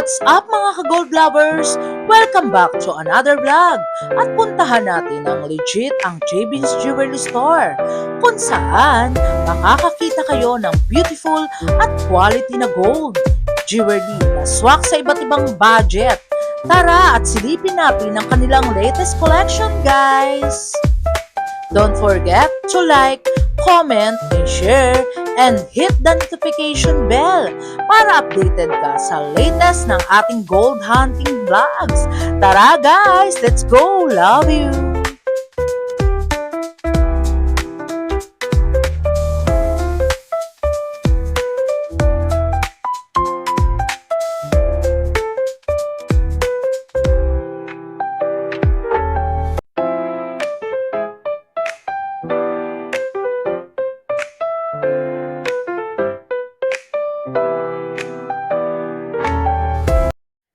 What's up mga ka-gold lovers? Welcome back to another vlog at puntahan natin ang legit ang JB's Jewelry Store kung saan makakakita kayo ng beautiful at quality na gold jewelry na swak sa iba't ibang budget. Tara at silipin natin ang kanilang latest collection, guys! Don't forget to like, comment, and share, and hit the notification bell para updated ka sa latest ng ating gold hunting vlogs. Tara guys, let's go! Love you!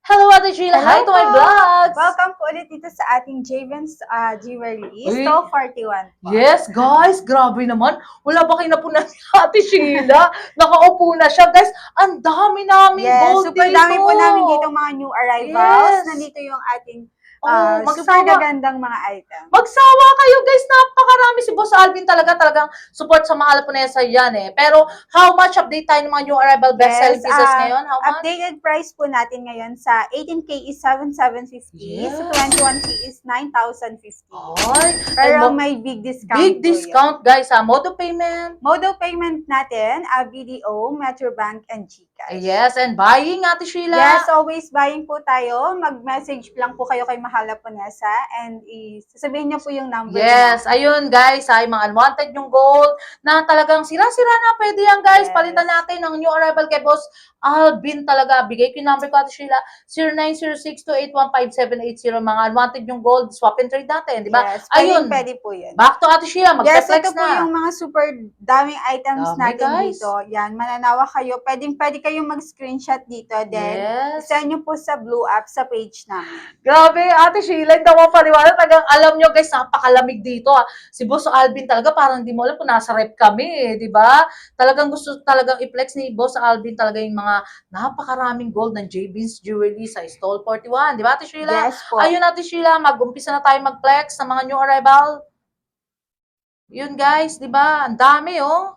Hello Ate Sheila! Hi to my vlogs! Welcome po ulit dito sa ating Javen's Jewelry, Uy. Stall 41 po. Yes, guys, grabe naman. Wala ba kayo napunan ni Ate Sheila? Nakaupo na siya. Guys, ang dami namin Yes, gold super dito. dami po namin dito mga new arrivals. Yes. Nandito yung ating magsawa. super gagandang mga items. Magsawa kayo guys, napakarami si Boss Alvin talagang support sa Mahal Punesa yan eh. Pero how much update tayo ng mga new arrival best-selling pieces ngayon? How much? Updated price po natin ngayon sa 18K is 7,750. Yes. Sa 21K is 9,050. Ay, Pero and may big discount big po discount guys ha. Mode of payment. Mode of payment natin, BDO, Metrobank, and GCash. Yes, and buying Ate Sheila. Yes, always buying po tayo. Mag-message lang po kayo kay Mahala Ponesa and sasabihin niyo po yung number Yes, niya. ayun guys, ay mga unwanted yung gold na talagang sira-sira na pwede yan guys. Yes. Palitan natin ng new arrival kay Boss Alvin talaga. Bigay ko yung number ko Ate Sheila, 0906281570. Mga unwanted yung gold, swap and trade natin, di ba? Yes, Ayun, pwede po yun. back to Ate Sheila, Yes, magpe-flex ito po na. yung mga super daming items Dami, natin guys. dito. Yan, mananawa kayo. Pwede kayong mag-screenshot dito. Then, Yes. send nyo po sa blue app sa page namin. Grabe, Ate Sheila, hindi ako paniwala. Talagang alam nyo guys, napakalamig dito. Si Boss Alvin talaga, parang hindi mo alam kung nasa rep kami, di ba? Talagang gusto talagang i-flex ni Boss Alvin talaga yung mga napakaraming gold ng JB's Jewelry sa Stall 41. Di ba, Ate Sheila? Yes po. Ayun, Ate Sheila, mag-umpisa na tayo mag-flex ng mga new arrival. Yun guys, di ba? Ang dami, oh.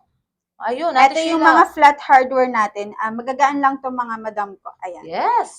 Ayun, Ate Ito Sheila. yung mga flat hardware natin. Magagaan lang to mga madam ko. Ayan. Yes.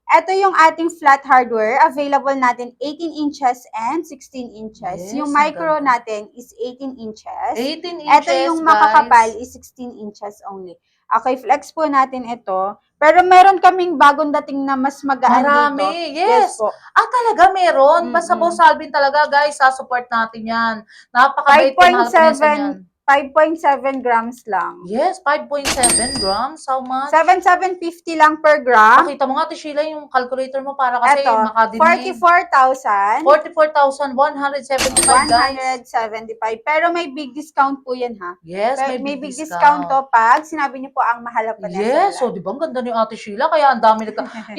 Ito yung ating flat hardware. Available natin 18 inches and 16 inches. Yes, Yung ang micro ganda. natin is 18 inches. 18 inches, Ito yung makakapal guys. is 16 inches only. Okay, flex po natin ito. Pero meron kaming bagong dating na mas magaan Marami, dito. yes. po. Talaga meron. Basta Mm-mm. Boss Alvin talaga, guys, support natin yan. Napakabait kay Mahal Punesa niyan. 5.7 grams lang. Yes, 5.7 grams. How much? 7,750 lang per gram. Makita mo nga, Ate Sheila, yung calculator mo para kasi Ito, makadinig. 44,000. 44,175 guys. 175. Pero may big discount po yan ha. Yes, Pero may big discount to pag sinabi niyo po ang Mahal Punesa. Yes, so di ba ang ganda ni Ate Sheila, kaya ang dami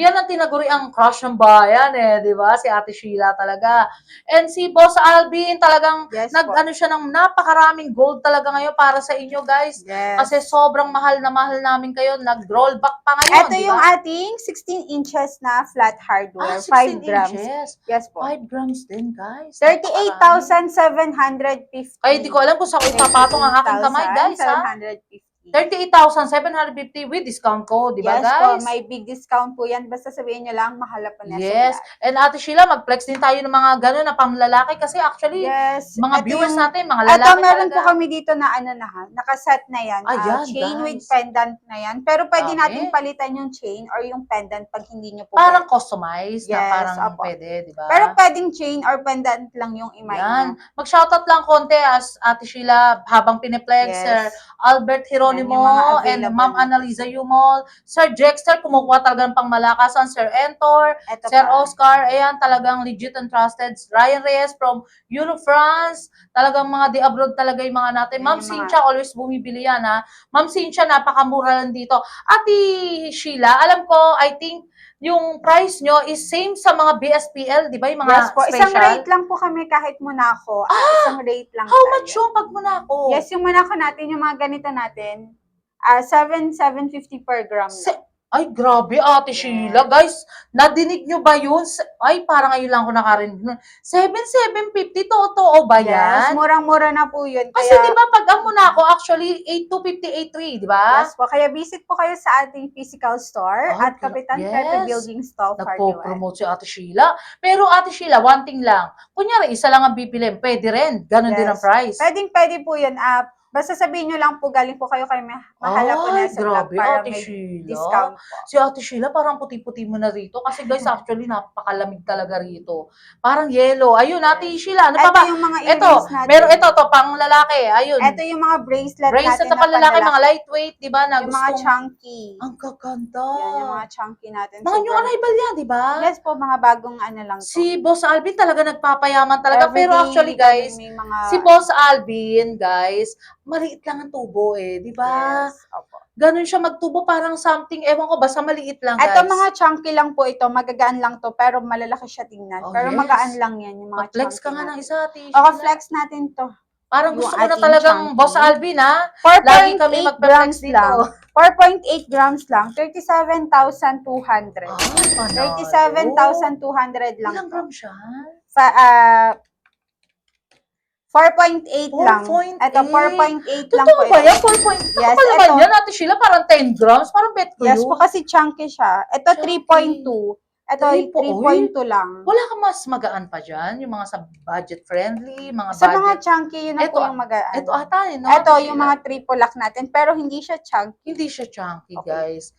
yan ang tinaguri ang crush ng bayan eh, di ba? Si Ate Sheila talaga. And si Boss Alvin talagang Yes po. nag-ano siya ng napakaraming gold talaga ngayon para sa inyo guys. Yes. Kasi sobrang mahal na mahal namin kayo, nag-rollback pa ngayon, Ito di yung ba? ating 16 inches na flat hardware. 16 5 grams. inches. Yes po. 5 grams din guys. 38,750. Ay, di ko alam kung saan ko ipapatong ang aking kamay guys ha. 38,750. 38,750 with discount ko, di ba Yes guys? po, may big discount po yan. Basta sabihin nyo lang, Mahal Punesa. Yes. And Ate Sheila, mag-flex din tayo ng mga gano'n na pamlalaki kasi actually, Yes. mga Ito viewers yung- natin, mga lalaki Ito, meron talaga. po kami dito na ano na ha, nakaset na yan. Ayan, Chain guys. with pendant na yan. Pero pwede Dami. natin palitan yung chain or yung pendant pag hindi nyo po. Parang pwede. customized na Yes, parang opo. pwede, di ba? Pero pwedeng chain or pendant lang yung imay Yan. nyo. Mag-shoutout lang konti as Ate Sheila habang piniplex, Yes. Sir Albert Hieronimo, Yan, yung mga and available Ma'am natin. Annalisa Yumol, Sir Jexter, kumukuha talaga ng pangmalakasan, Sir Entor, Ito Sir pa. Oscar, ayan, talagang legit and trusted. Ryan Reyes from Euro France, talagang mga di abroad talaga yung mga natin. Yan Ma'am yung mga- Cynthia, always bumibili yan ha. Ma'am Cynthia, napakamura lang dito. Ate Sheila, alam ko, I think, yung price nyo is same sa mga BSPL, di ba? Yung mga Yes po. special. Isang rate lang po kami kahit Monaco. Isang rate lang How tayo. much yung pag Monaco? Yes, yung Monaco natin, yung mga ganito natin, 7,750 per gram. Se- Ay, grabe, Ate Yes. Sheila. Guys, nadinig nyo ba yun? Ay, parang ngayon lang ako nakarinig nun. 7,750, totoo ba Yes, yan? murang-mura na po yun. Kasi Kaya, di ba pag amo na ako, actually, 8,250, 8,3, di ba? yes po. Kaya visit po kayo sa ating physical store Ay, at Kapitan Pepe yes. Building Stall 41. Nagpo-promote si Ate Sheila. Pero Ate Sheila, one thing lang. Kunyari, isa lang ang bibili. Pwede rin. Ganon din ang Yes. price. Pwede po yun. Basta sabihin nyo lang po, galing po kayo kay Mahala po na Ay, sa vlog grabe, para Ate may Sheila. discount po. Si Ate Sheila, parang puti-puti mo na rito. Kasi guys, actually, napakalamig talaga rito. Parang yellow. Ayun, Ate Sheila, ano pa Ito ba? yung mga Ito, earrings natin. meron ito, to, pang lalaki. Ayun. Ito yung mga bracelet Bracelet natin na na panlalaki, mga panlalaki. lightweight, di ba? Na Yung mga gustong... chunky. Ang kaganda. Yan, yung mga chunky natin. Mga new arrival yan, di ba? Yes po, mga bagong ano lang po. Si Boss Alvin talaga nagpapayaman talaga. Pero Everyday, actually, guys, may mga... si Boss Alvin, guys, maliit lang ang tubo eh, di ba? Yes, opo. Ganun siya magtubo, parang something, ewan ko, basta maliit lang, guys. Ito mga chunky lang po ito, magagaan lang to, pero malalaki siya tingnan. Oh, pero yes. magaan lang yan, yung mga Mag-flex chunky ka nga ng natin. isa, Ate O, Sheila. flex natin to. Parang yung gusto ko na ating talagang chunky. Boss Alvin, ha? Lagi kami 4.8 magpa-flex grams dito. lang. 4.8 grams lang. 37,200. Ay, panalo. 37,200 lang. Ilang gram siya? 4.8 lang. 4.8. Ito, 4.8 lang Totoo po ba ito. yan? 4.8? Yes, Ano ba naman ito. yan, Ate Sheila? Parang 10 grams? Parang bet ko Yes yun. po, kasi chunky siya. Ito, Chunky. 3.2. Ito, 3.2 3.2 lang. Wala ka mas magaan pa dyan? Yung mga sa budget friendly, mga Sa mga budget... chunky, yun na Ito, po yung magaan. Ito ata eh, no? Ito, Ate yung Sheila? mga triple lock natin, pero hindi siya chunky. Hindi siya chunky, Okay. guys.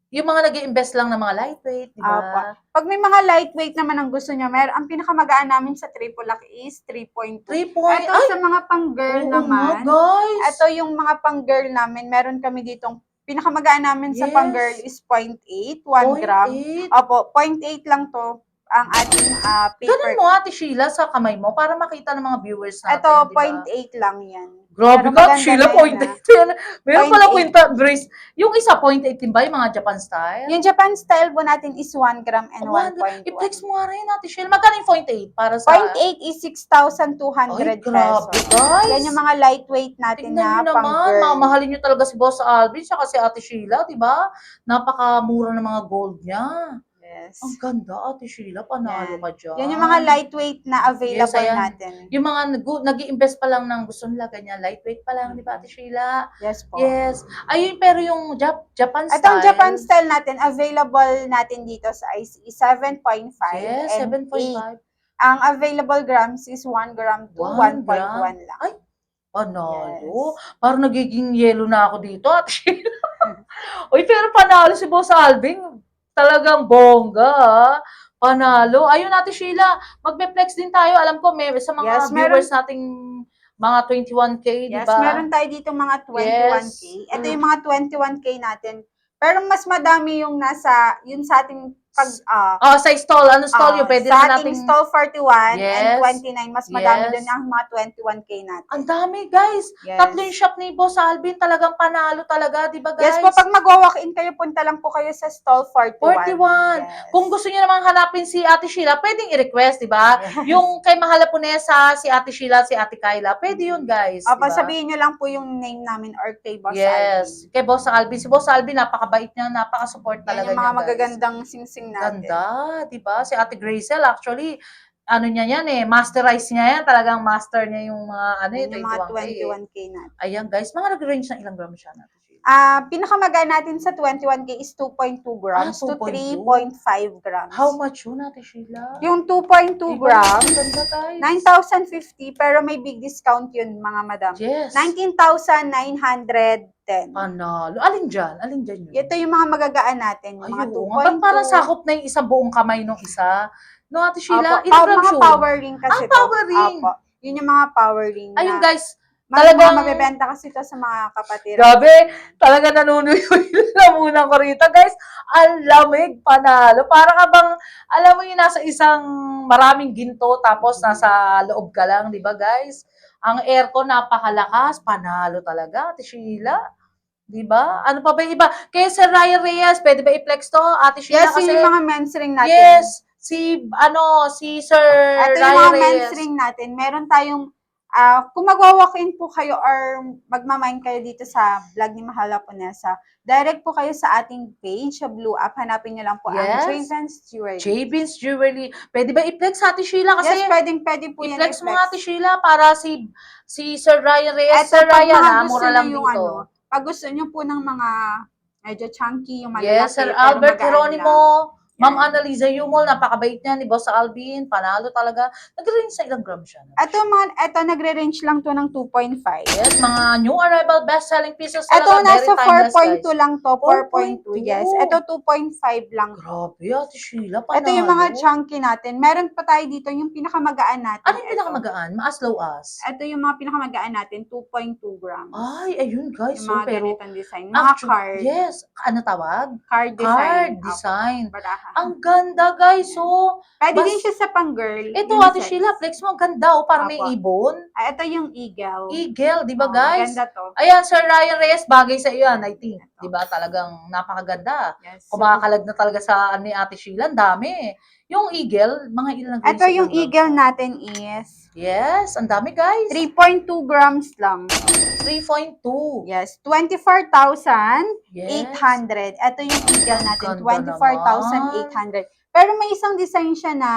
Yung mga nag-i-invest lang ng mga lightweight, di Apo. ba? Pag may mga lightweight naman ang gusto nyo, ang pinakamagaan namin sa triple lock is 3.2. 3 Ito sa mga pang-girl Oo naman, nga, guys. ito yung mga pang-girl namin, meron kami ditong, pinakamagaan namin sa Yes. pang-girl is 0.8, 1 gram. 0.8. Opo, 0.8 lang to, ang ating paper. Ganun mo, Ate Sheila, sa kamay mo para makita ng mga viewers natin, Ito, di ba? 0.8 lang yan. Grabe Pero ka, maganda Sheila, na yun, 0.8. Meron pala 0.8. kwenta, Grace. Yung isa, 0.8 din ba? Yung mga Japan style? Yung Japan style po natin is 1 gram and Oh, 1.1. i-flex mo nga rin, Ate Sheila. Magkano yung 0.8 para sa... 0.8 is 6,200 Ay, pesos. grabe, guys. Yan yung mga lightweight natin Tingnan na nyo naman, pang-girl. mamahalin nyo talaga si Boss Alvin, siya kasi Ate Sheila, di ba? Napakamura ng mga gold niya. Yes. Ang ganda, Ate Sheila, panalo Yan. ka dyan. Yan yung mga lightweight na available Yes, ayan. natin. Yung mga nag-i-invest pa lang ng gusto nila, ganyan, lightweight pa lang, di ba, Ate Sheila? Yes po. Yes. Ayun, pero yung Japan style. At ang Japan style natin, available natin dito sa ICE 7.5 Yes, and 7.5. 8. Ang available grams is 1 gram to 1 1.1 gram. lang. Ay, panalo. Yes. Parang nagiging yellow na ako dito, Ate Sheila. Uy, pero panalo si Boss Alvin. Talagang bongga, ah. Panalo. Ayun, Ate Sheila, magbe-flex din tayo. Alam ko, may sa mga Yes, viewers nating mga 21K, di Yes, ba? meron tayo dito mga 21K. Yes. Ito yung mga 21K natin. Pero mas madami yung nasa, yun sa ating Sa stall. Ano stall yun? Pwede sa naman ating nating... stall 41 Yes. and 29, mas madami Yes. doon ang mga 21K natin. Ang dami, guys. Yes. Tatlo yung shop ni Boss Alvin. Talagang panalo talaga, di ba, guys? Yes po, pag mag-walk-in kayo, punta lang po kayo sa stall 41. 41. Yes. Kung gusto niyo namang hanapin si Ate Sheila, pwedeng i-request, di ba? Yes. Yung kay Mahala Punesa, si Ate Sheila, si Ate Kyla, pwede yun, guys. Opo, di ba? sabihin nyo lang po yung name namin or kay Boss Yes. Alvin. Kay Boss Alvin. Si Boss Alvin, napakabait niya, napaka-support Yan talaga yung mga niya, guys. magagandang sing-sing natin. Ganda, di ba? Si Ate Gracel, actually, ano niya yan eh, masterize niya yan. Talagang master niya yung mga, Yan yung mga 21K. 21K natin. Ayan, guys. Mga nag-range ng ilang gram siya natin. Pinakamagaan natin sa 21K is 2.2 grams to 2.2. 3.5 grams. How much yun, Ate Sheila? Yung 2.2 grams, Ganda, guys. 9,050, pero may big discount yun, mga madam. Yes. 19,910. Panalo. Alin dyan? Alin dyan yun? Ito yung mga magagaan natin, yung mga Ayun. Ba't 2.2. parang sakop na yung isang buong kamay nung isa? No, Ate Sheila? Opo, Ilang gram mga yun? power ring kasi to. power ring. Opo. Yun yung mga power ring Ayun, na. guys. Talagang Talagang- mabibenta kasi to sa mga kapatid. Grabe. Talaga nanunuyo yung lamunan ko rito, guys. Ang lamig, panalo. Para ka bang, alam mo yung nasa isang maraming ginto, tapos nasa loob ka lang, di ba, guys? Ang aircon napakalakas, panalo talaga, Ate Sheila. Di ba? Ano pa ba yung iba? Kaya Sir Ryan Reyes, pwede ba i-flex to, Ate Sheila? Yes, yun yung mga men's ring natin. Yes, si Sir Ito yung Ryan mga Reyes. men's ring natin. Meron tayong Kung magwa-walk-in po kayo or magmamine kayo dito sa vlog ni Mahal Lapunesa, direct po kayo sa ating page, sa Blue App. Hanapin nyo lang po ang Yes. Javens Jewelry. Javins Jewelry. Pwede ba i-flex Ate Sheila? Kasi Yes, pwede po yan i-flex mo nga Ate Sheila para si Sir Ryan Reyes. Eto, Sir pag Ryan mga ha, gusto mura nyo lang yung dito. pag gusto nyo po ng mga medyo chunky, yung malalaki, Yes, Sir pero Albert magaan Geronimo. lang. Ma'am Yan. Annalisa Yumol, napakabait niya ni Boss Alvin. Panalo talaga. Nag-range sa ilang gram siya. Ito nagre-range lang to ng 2.5. Yes, mga new arrival best-selling pieces Ito talaga. nasa Very timeless, 4.2 guys. lang to, 4.2. 4.2. Yes, ito 2.5 lang to. Grabe, Ate Sheila, panalo. Ito yung mga chunky natin. Meron pa tayo dito yung pinakamagaan natin. Ano yung pinakamagaan? As low as? Ito yung mga pinakamagaan natin, 2.2 grams. Ay, ayun guys. Yung mga pero ganitong design. Mga card. Yes. Ano tawag? Card design. Card design. Baraha. Ang ganda guys. So, Pwede din siya sa pang-girl. ito Ate unisex. Sheila, flex mo. Ang ganda oh. Para may Apo. ibon. Ito yung eagle. Eagle, di ba Oh, guys? Ganda to. Ayan, Sir Ryan Reyes, bagay sa iyo yan, I think. Di ba? Talagang napakaganda. Yes. Kumakalag na talaga sa ni Ate Sheila. Ang dami. Yung eagle, mga ilang Ito yung eagle natin is Yes, ang dami guys. 3.2 grams lang. 3.2. Yes, 24,800. Yes. Ito yung eagle natin, Ganda 24,800. Pero may isang design siya na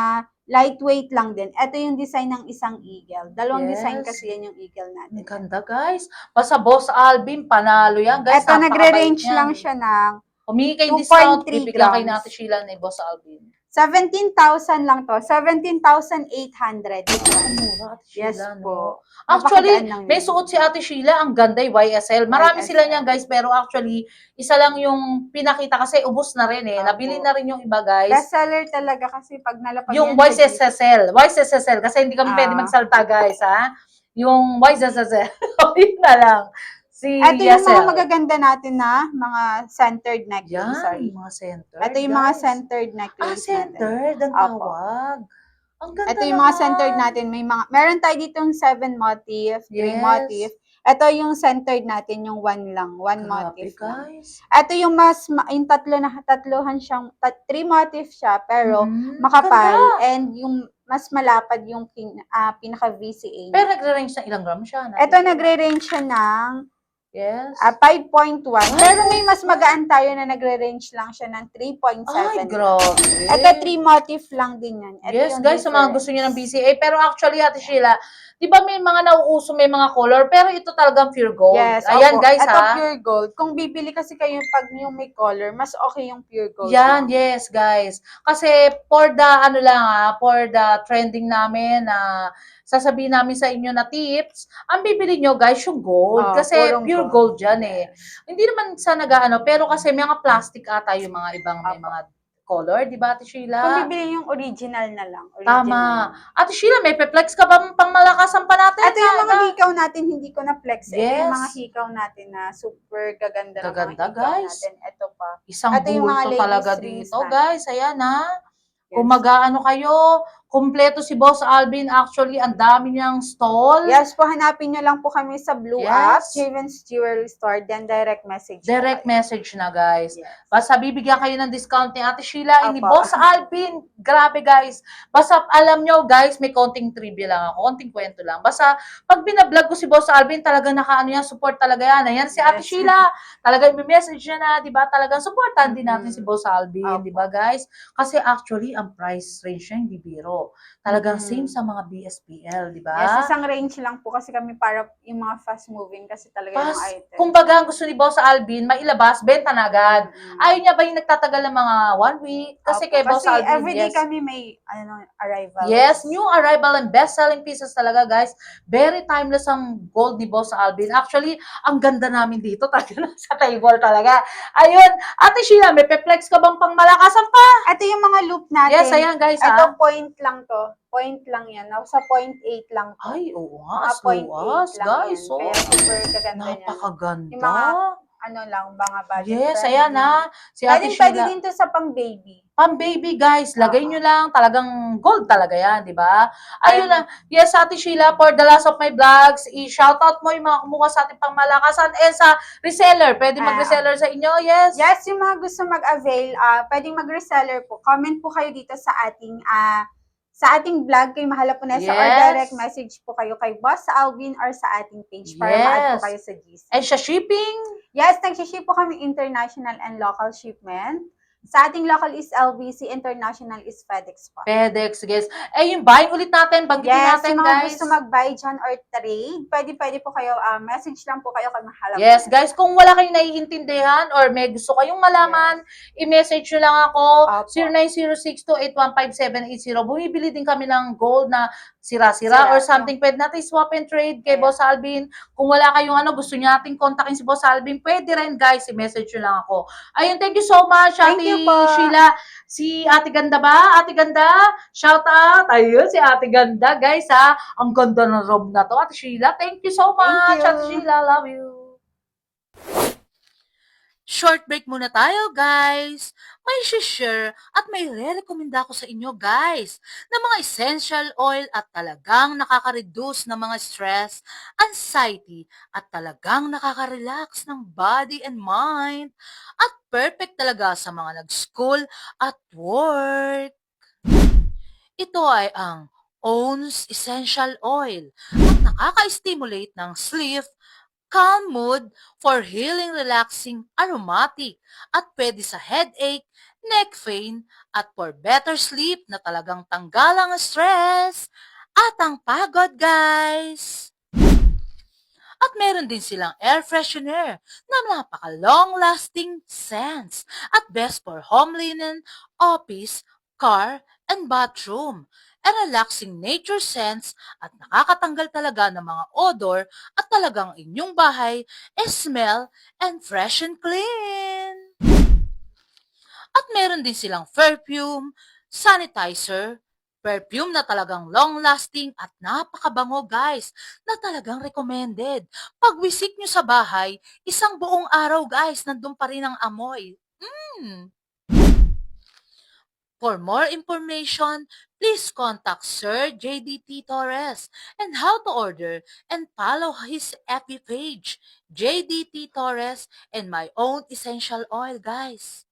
lightweight lang din. Ito yung design ng isang eagle. Dalawang Yes. design kasi yan yung eagle natin. Ang ganda guys. Basta Boss Alvin, panalo yan guys. Ito Napakabait nagre-range niyan. lang siya ng Humingi kayo 2.3 discount, bibigyan kayo grams. natin Sheila ni Boss Alvin. 17,000 lang to. 17,800. This one. Mura, Ate Yes Sheila, no? po. Actually, Napakadaan lang may yun. suot si Ate Sheila, ang ganda yung YSL. Marami YSL. sila niyan guys, pero actually, isa lang yung pinakita kasi ubos na rin eh. Opo. Nabili na rin yung iba guys. Bestseller talaga kasi pag nalapag Yung yan sa YSSL, kasi hindi kami pwede magsalta guys ha. Yung YSSL, yun na lang. Si Ito yung mga Yesel. magaganda natin na mga centered necklace. Yan, Sorry. mga center. Ito yung mga centered necklace natin. Centered, ang Opo. tawag. Ang ganda Ito yung mga naman. centered natin. Meron tayo ditong 7 motif, 3 Yes. motif. Ito yung centered natin, yung 1 lang, 1 Grabe, motif lang. guys. Ito yung yung tatlohan siyang, 3 motif siya, pero makapal. Ganda. And yung mas malapad yung pinaka VCA. Pero nagre-range na ilang gram siya? Ito nagre-range siya ng Yes. 5.1. Pero may mas magaan tayo na nagre-range lang siya ng 3.7. Ay, grabe. Ito 3 motif lang din yan. Ito Yes, yung guys, sa mga difference. gusto niyo ng BCA. Pero actually, Ate Sheila, di ba may mga nauuso, may mga color, pero ito talagang pure gold. Yes, Ayan, opo. guys, Ito ha. pure gold. Kung bibili kasi kayo pag yung may color, mas okay yung pure gold. Yan, lang. yes, guys. Kasi for the, for the trending namin na sasabihin namin sa inyo na tips, ang bibili nyo, guys, yung gold. Kasi purong pure gold yan eh. Hindi naman sa nag-ano, pero kasi may mga plastic ata yung mga ibang may mga color, di ba, Ate Sheila? Kung bibili yung original na lang. Tama. Ate Sheila, may pe-flex ka ba pang malakasan pa natin? Ito yung mga hikaw natin, hindi ko na flex. Ito yung Yes. mga hikaw natin na super gaganda ng mga Gaganda, hikaw guys. natin. Ito pa. Isang Ito yung mga bulto ladies talaga rings dito, natin. guys. Ayan, ha. Yes. Kung mag-aano kayo, kumpleto si Boss Alvin. Actually, ang dami niyang stall. Yes po, hanapin nyo lang po kami sa Blue Yes. App, Javens Jewelry Store, then direct message. Direct message na, guys. Yes. Basta bibigyan kayo ng discount ni Ate Sheila, ni Opo. Boss Alvin. Grabe, guys. Basta alam nyo, guys, may konting trivia lang ako, konting kwento lang. Basta pag binablog ko si Boss Alvin, talaga nakaano yan, support talaga yan. Ayan si Ate Yes. Sheila, talaga may message niya na, di ba, talagang supportan din natin si Boss Alvin, Opo. di ba, guys? Kasi actually, ang price range niya hindi biro. Talagang same sa mga BSPL, di ba? Yes, isang range lang po kasi kami para yung mga fast moving kasi talaga yung item. Kumbaga, ang gusto ni Boss Alvin, mailabas, benta na agad. Ayaw niya ba yung nagtatagal ng mga 1 week? Kasi Opo. kay Boss Kasi Alvin, everyday yes. kami may arrival. Yes, new arrival and best-selling pieces talaga, guys. Very timeless ang gold ni Boss Alvin. Actually, ang ganda namin dito talaga sa table talaga. Ayun, Ate Sheila, may pe-flex ka bang pang malakasan pa? Ito yung mga loop natin. Yes, ayan, guys, Ito point lang to. Point lang yan. Sa 0.8 lang to. Ay, oo nga, Mga as low as, lang guys. yan. Oh, Kaya super kaganda yan. napakaganda. Yung mga mga budget Yes, friendly. ayan ha. Si Ate Pwede Sheila. din to sa pang baby. Pang baby, guys, lagay nyo lang, talagang gold talaga yan, di ba? Ayun lang. Yes, Ate Sheila, for the last of my vlogs, i-shoutout mo yung mga kumuha sa ating pangmalakasan and sa reseller. Pwede mag-reseller sa inyo, yes? Yes, yung mga gusto mag-avail, pwedeng mag-reseller po. Comment po kayo dito sa ating sa ating vlog kay Mahal Japonesa or Yes. direct message po kayo kay Boss Alvin or sa ating page para ma-add po Yes. kayo sa GC. And sa shipping, Yes, nag-ship po kami international and local shipment. Sa ating local is LBC, international is FedEx po. FedEx, guys. Eh, yung buying ulit natin, banggitin Yes, natin, yung mga guys. gusto mag-buy dyan or trade, pwede po kayo, message lang po kayo kay Mahal Yes, Japonesa. guys, kung wala kayong naiintindihan or may gusto kayong malaman, i-message nyo lang ako, Opo. 090628155780. Bumibili din kami ng gold na sira-sira or something. Pwede natin swap and trade kay Yes. Boss Alvin. Kung wala kayong gusto nyo natin kontakin si Boss Alvin, pwede rin, guys, i-message nyo lang ako. Ayun, thank you so much, Thank Ate you po. Sheila. Si Ate Ganda ba? Ate Ganda, shout out. Ayun, si Ate Ganda, guys, ha. Ang ganda ng robe na to, Ate Sheila. Thank you so much, Thank you. Ate Sheila. Love you. Short break muna tayo, guys. May share at may re-recommenda ko sa inyo, guys, na mga essential oil at talagang nakaka-reduce ng mga stress, anxiety, at talagang nakaka-relax ng body and mind. At perfect talaga sa mga nag-school at work. Ito ay ang OWN's Essential Oil at nakaka-stimulate ng sleep, calm mood for healing, relaxing, aromatic at pwede sa headache, neck pain at for better sleep na talagang tanggalang ang stress at ang pagod, guys. At meron din silang air freshener na napaka-long-lasting scents at best for home linen, office, car, and bathroom. A relaxing nature scents at nakakatanggal talaga ng mga odor at talagang inyong bahay smell and fresh and clean. At meron din silang perfume, sanitizer, perfume na talagang long-lasting at napakabango, guys, na talagang recommended. Pag visit nyo sa bahay, isang buong araw, guys, nandun pa rin ang amoy. For more information, please contact Sir JDT Torres and how to order and follow his FB page, JDT Torres and my own essential oil, guys.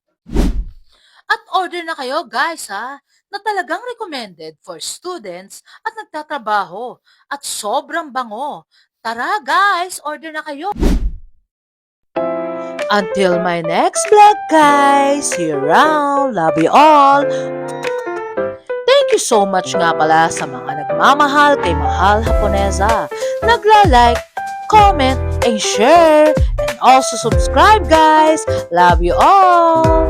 At order na kayo, guys, ha, na talagang recommended for students at nagtatrabaho at sobrang bango. Tara, guys, order na kayo. Until my next vlog, guys. See you around. Love you all. Thank you so much nga pala sa mga nagmamahal kay Mahal Japonesa. Nagla-like, comment, and share. And also subscribe, guys. Love you all.